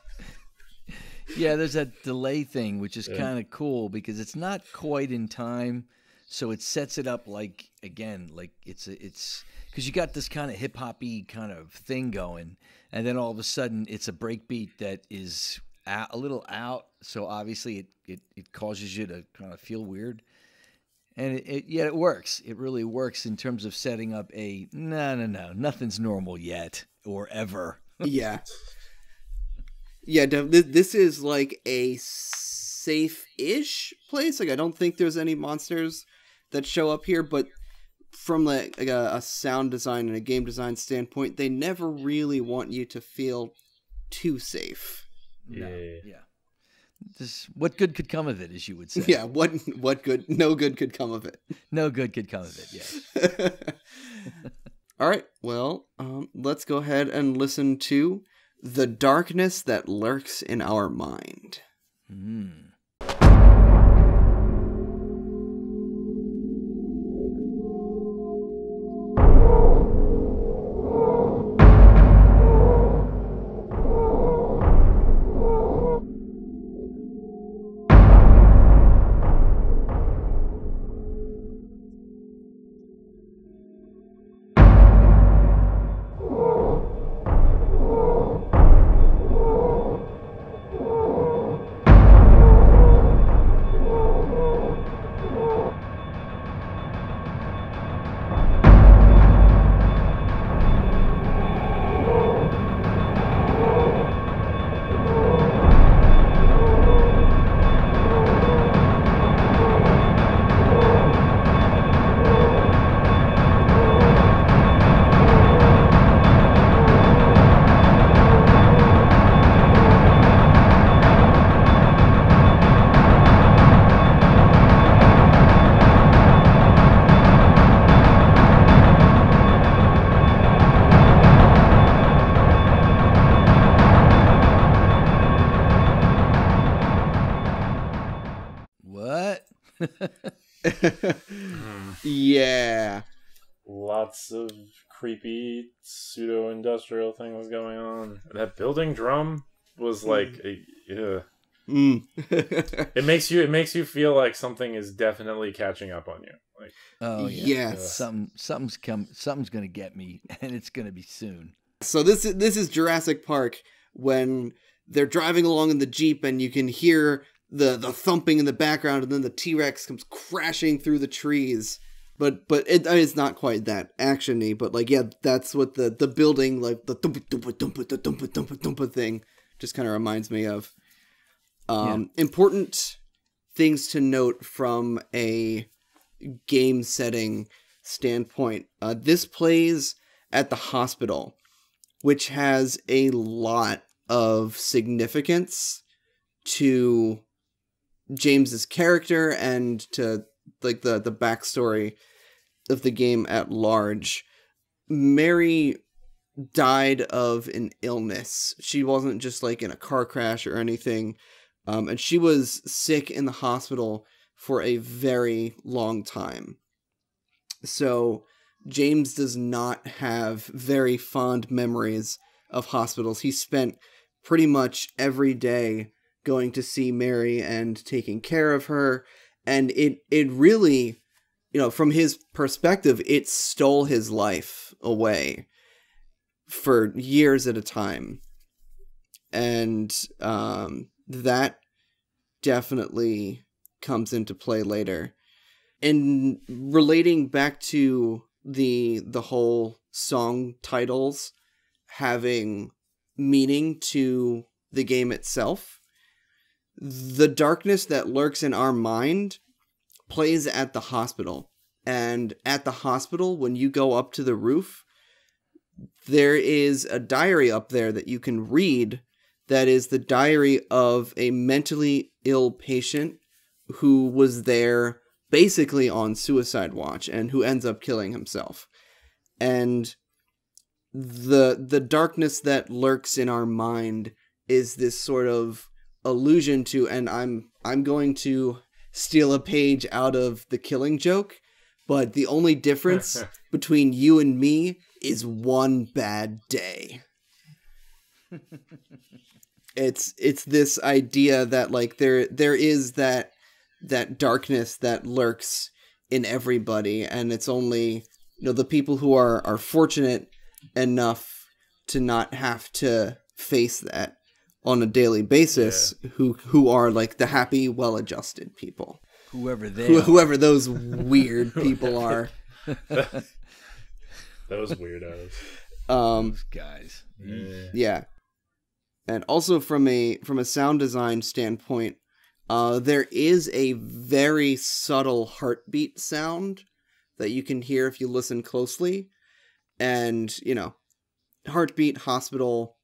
Yeah, there's that delay thing, which is kind of cool because it's not quite in time, so it sets it up like, again, like it's because you got this kind of hip hoppy kind of thing going, and then all of a sudden it's a breakbeat that is a little out, so obviously it causes you to kind of feel weird. And it works. It really works in terms of setting up a no, nothing's normal yet or ever. Yeah. This is like a safe-ish place. Like, I don't think there's any monsters that show up here, but from like a sound design and a game design standpoint, they never really want you to feel too safe. Yeah. What good could come of it, as you would say. Yeah, what good? No good could come of it. No good could come of it, yes. All right, well, let's go ahead and listen to The Darkness That Lurks in Our Mind. Yeah. Lots of creepy pseudo-industrial things going on. That building drum was like, it makes you feel like something is definitely catching up on you. Like, oh yeah, yes, something's gonna get me, and it's gonna be soon. So this is Jurassic Park when they're driving along in the Jeep, and you can hear the thumping in the background, and then the T-Rex comes crashing through the trees. But it's not quite that action-y, but like, yeah, that's what the building, like the dumpa thing just kind of reminds me of. Important things to note from a game setting standpoint. This plays at the hospital, which has a lot of significance to James's character and to like the backstory of the game at large. Mary died of an illness. She wasn't just like in a car crash or anything. And she was sick in the hospital for a very long time. So James does not have very fond memories of hospitals. He spent pretty much every day going to see Mary and taking care of her. And it really, from his perspective, it stole his life away for years at a time. And that definitely comes into play later. And relating back to the whole song titles having meaning to the game itself, the darkness that lurks in our mind plays at the hospital. And at the hospital, when you go up to the roof, there is a diary up there that you can read that is the diary of a mentally ill patient who was there basically on suicide watch and who ends up killing himself. And the darkness that lurks in our mind is this sort of allusion to, and I'm going to steal a page out of The Killing Joke, but the only difference between you and me is one bad day. It's this idea that like there is that darkness that lurks in everybody, and it's only the people who are fortunate enough to not have to face that on a daily basis, who are like the happy, well-adjusted people. Whoever those weird people are. Those weirdos. Those guys. Yeah. And also from a sound design standpoint, there is a very subtle heartbeat sound that you can hear if you listen closely. And, heartbeat, hospital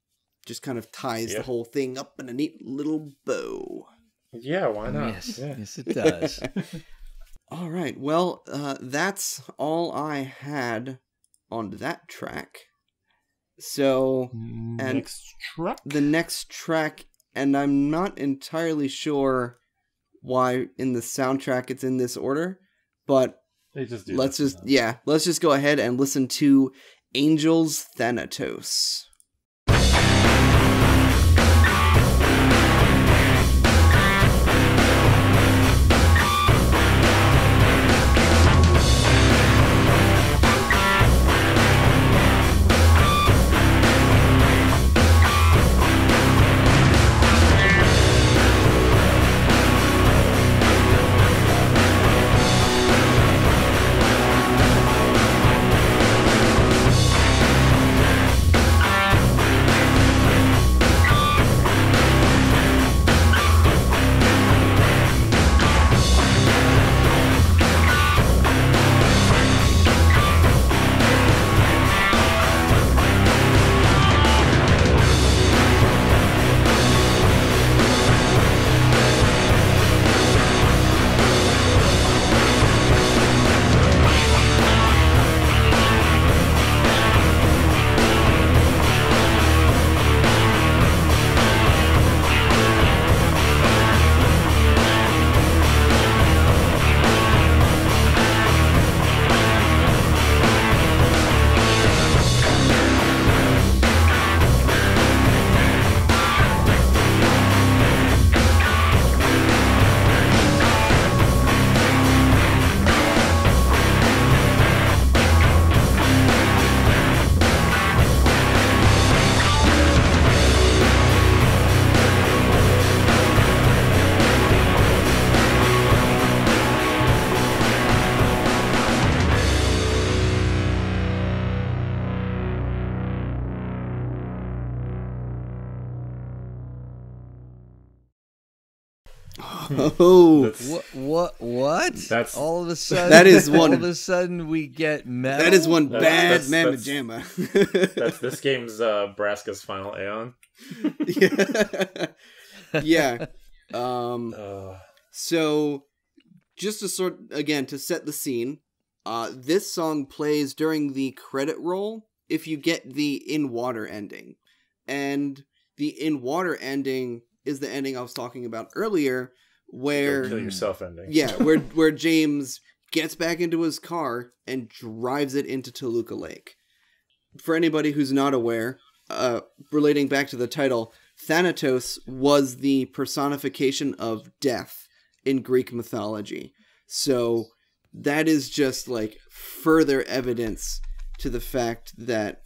just kind of ties the whole thing up in a neat little bow. Yeah, why not? Yes, it does. All right. Well, that's all I had on that track. So, the next track, and I'm not entirely sure why in the soundtrack it's in this order, but they just do let's just go ahead and listen to Angel's Thanatos. Oh, what? That's all of a sudden. That is one. All of a sudden, we get metal. That is one bad that's mamma jamma. that's this game's Braska's final Aeon. Yeah. So, just to to set the scene, this song plays during the credit roll if you get the in water ending, and the in water ending is the ending I was talking about earlier, where kill yourself ending. Yeah, where James gets back into his car and drives it into Toluca Lake. For anybody who's not aware, relating back to the title, Thanatos was the personification of death in Greek mythology. So that is just like further evidence to the fact that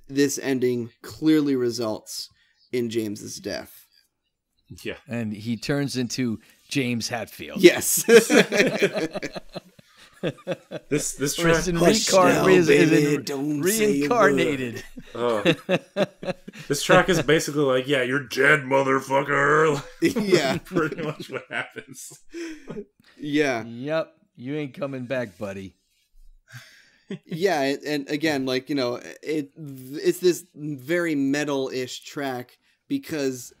this ending clearly results in James's death. Yeah. And he turns into James Hatfield. Yes. This track reincarnated. This track is basically like, yeah, you're dead, motherfucker. Yeah. Pretty much what happens. Yeah. Yep. You ain't coming back, buddy. Yeah, and again, like, you know, it's this very metal-ish track because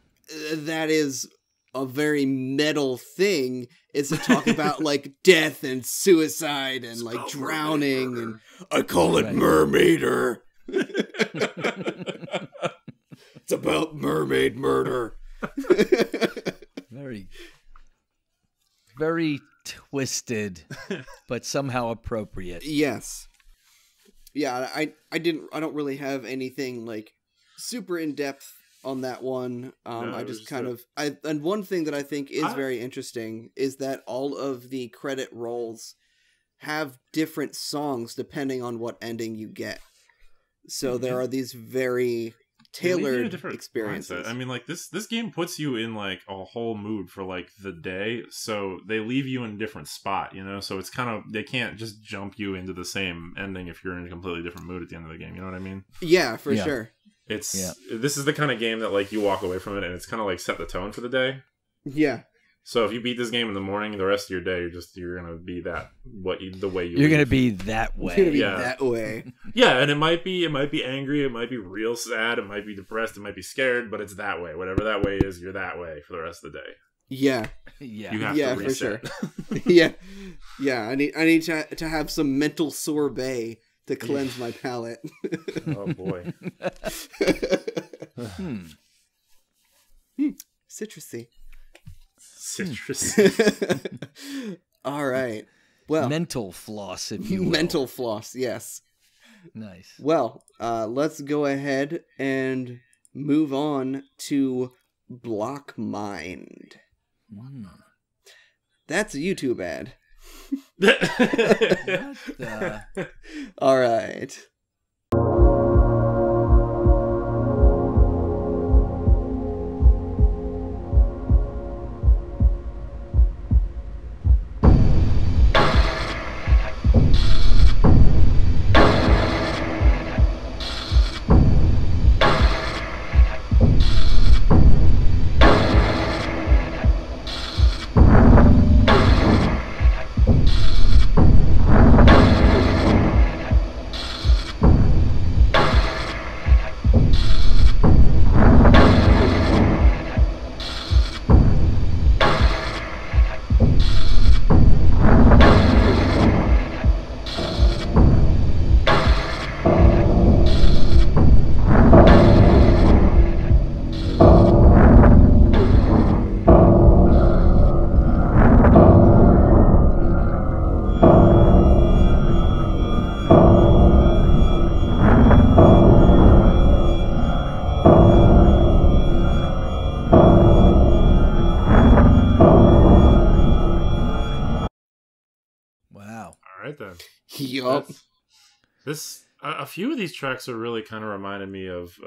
that is a very metal thing, is to talk about like death and suicide and like drowning, and I call it Mermaider. It's about mermaid murder. Very, very twisted, but somehow appropriate. Yes. Yeah, I don't really have anything like super in depth on that one. I just kind of and one thing that I think is very interesting is that all of the credit rolls have different songs depending on what ending you get. So there are these very tailored experiences. Mindset. I mean, like this game puts you in like a whole mood for like the day, so they leave you in a different spot, you know. So it's kind of, they can't just jump you into the same ending if you're in a completely different mood at the end of the game. You know what I mean? Yeah, for sure. This is the kind of game that like you walk away from it and it's kind of like set the tone for the day. Yeah. So if you beat this game in the morning, the rest of your day you're gonna be the way you're gonna be that way. You're gonna be that way. Yeah, and it might be angry, it might be real sad, it might be depressed, it might be scared, but it's that way. Whatever that way is, you're that way for the rest of the day. Yeah. Yeah. You have to reset. For sure. Yeah. Yeah. I need to have some mental sorbet to cleanse my palate. Oh boy. Citrusy. All right. Well, mental floss, if you will. Mental floss, yes. Nice. Well, let's go ahead and move on to Block Mind. That's a YouTube ad. All right. Yup. A few of these tracks are really kind of reminded me of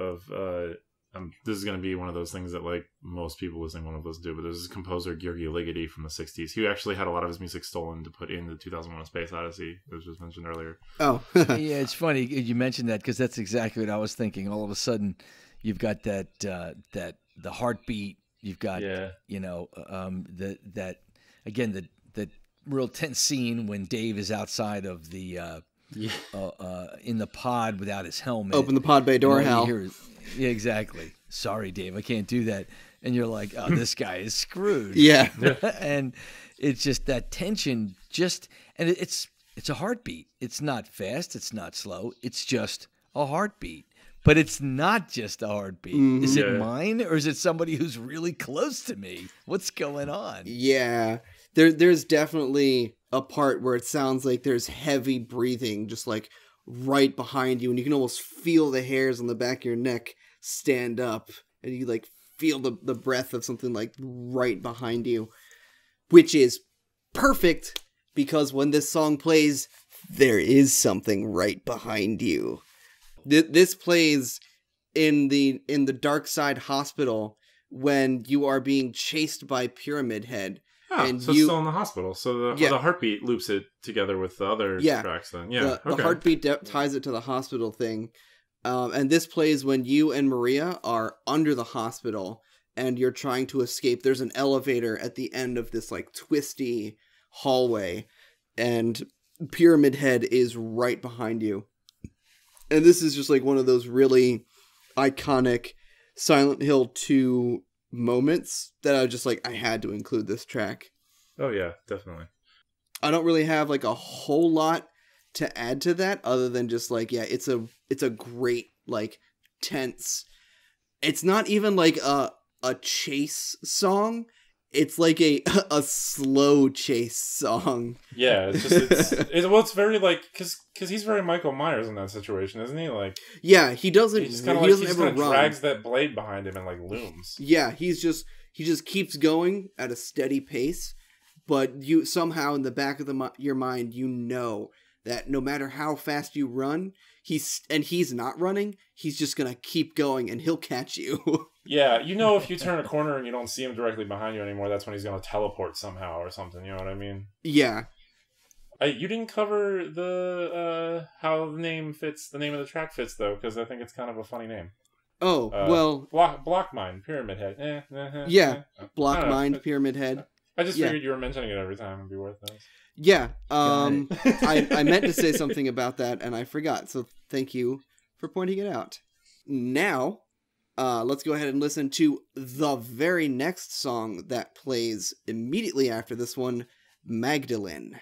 this is going to be one of those things that like most people listening won't have listened to, but there's this composer Georgi Ligeti from the 60s. He actually had a lot of his music stolen to put in the 2001: A Space Odyssey, which was mentioned earlier. Oh. Yeah, it's funny you mentioned that because that's exactly what I was thinking. All of a sudden, you've got that the heartbeat, You've got, Yeah. that again, the real tense scene when Dave is outside of the in the pod without his helmet. Open the pod bay door, Hal. Yeah, exactly. Sorry, Dave, I can't do that. And you're like, oh, this guy is screwed. Yeah. And it's just that tension. And it's a heartbeat. It's not fast. It's not slow. It's just a heartbeat. But it's not just a heartbeat. Mm-hmm. Is it mine, or is it somebody who's really close to me? What's going on? Yeah. There's definitely a part where it sounds like there's heavy breathing just like right behind you, and you can almost feel the hairs on the back of your neck stand up, and you like feel the breath of something like right behind you, which is perfect because when this song plays, there is something right behind you. This plays in the Dark Side Hospital when you are being chased by Pyramid Head. Oh, and so it's still in the hospital. So the heartbeat loops it together with the other tracks then. Yeah, the heartbeat ties it to the hospital thing. And this plays when you and Maria are under the hospital and you're trying to escape. There's an elevator at the end of this like twisty hallway, and Pyramid Head is right behind you. And this is just like one of those really iconic Silent Hill 2 moments that I was just like, I had to include this track. Oh yeah, definitely. I don't really have like a whole lot to add to that other than just like, yeah, it's a great, like, tense. It's not even like a chase song. It's like a slow chase song. Yeah, it's very like because he's very Michael Myers in that situation, isn't he? Like, yeah, he doesn't. He just kind of drags that blade behind him and like looms. Yeah, he just keeps going at a steady pace, but you somehow in the back of your mind you know that no matter how fast you run, he's not running. He's just gonna keep going, and he'll catch you. Yeah, if you turn a corner and you don't see him directly behind you anymore, that's when he's going to teleport somehow or something, you know what I mean? Yeah. You didn't cover the how the name of the track fits, though, because I think it's kind of a funny name. Oh, well... Block Mine, Pyramid Head. Yeah, Block Mind, Pyramid Head. I just figured you were mentioning it every time. It'd be worth it. Yeah, I meant to say something about that, and I forgot, so thank you for pointing it out. Now... let's go ahead and listen to the very next song that plays immediately after this one, Magdalene.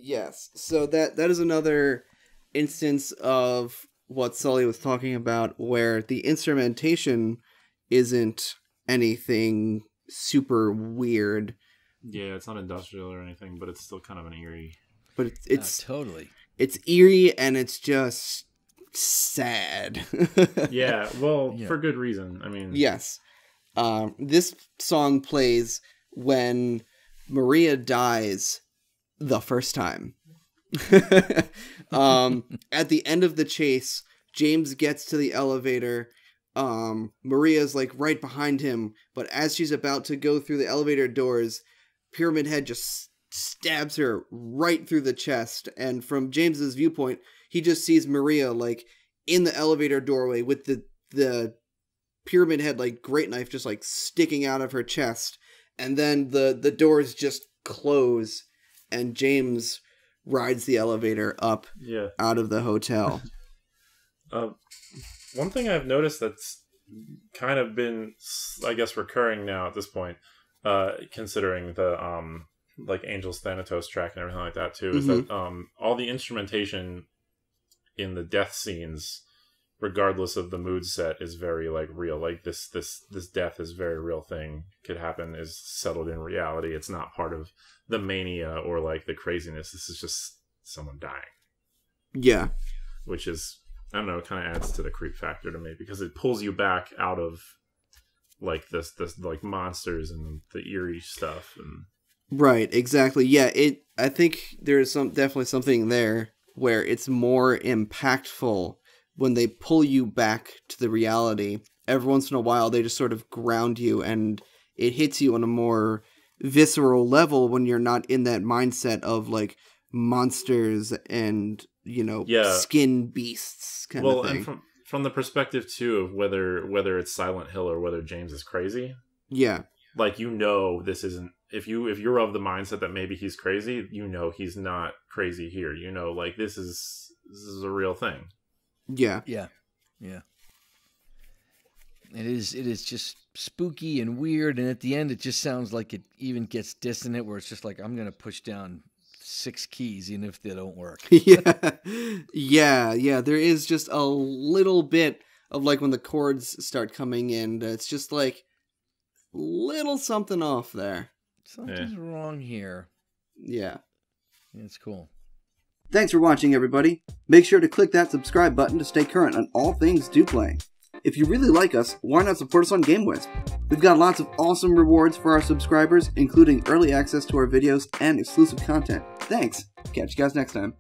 Yes, so that is another instance of what Sully was talking about, where the instrumentation isn't anything super weird, Yeah, it's not industrial or anything, but it's still kind of an eerie. But it's totally. It's eerie and it's just sad. Yeah, well, for good reason. I mean, yes. This song plays when Maria dies the first time. At the end of the chase, James gets to the elevator. Maria's like right behind him, but as she's about to go through the elevator doors, Pyramid Head just stabs her right through the chest. And from James's viewpoint, he just sees Maria like in the elevator doorway with the Pyramid Head like great knife just like sticking out of her chest. And then the doors just close and James rides the elevator up out of the hotel. One thing I've noticed that's kind of been, I guess, recurring now at this point, considering the like Angel's Thanatos track and everything like that too, is that all the instrumentation in the death scenes, regardless of the mood set, is very like real. Like this death is a very real thing, could happen, is settled in reality. It's not part of the mania or like the craziness. This is just someone dying. Yeah, which is, I don't know, it kind of adds to the creep factor to me because it pulls you back out of like this like monsters and the eerie stuff. And right, exactly. Yeah, I think there's definitely something there where it's more impactful when they pull you back to the reality. Every once in a while, they just sort of ground you, and it hits you on a more visceral level when you're not in that mindset of like monsters and, you know, skin beasts kind of thing. And from the perspective too of whether it's Silent Hill or whether James is crazy. Yeah. Like, you know, this isn't, if you're of the mindset that maybe he's crazy, you know he's not crazy here. You know, like this is a real thing. Yeah. Yeah. Yeah. It is just spooky and weird, and at the end it just sounds like it even gets dissonant where it's just like, I'm gonna push down 6 keys even if they don't work. Yeah. There is just a little bit of like when the chords start coming in, it's just like little something off there. Something's wrong here. Yeah. It's cool. Thanks for watching, everybody. Make sure to click that subscribe button to stay current on all things Duplaying. If you really like us, why not support us on GameWisp? We've got lots of awesome rewards for our subscribers, including early access to our videos and exclusive content. Thanks. Catch you guys next time.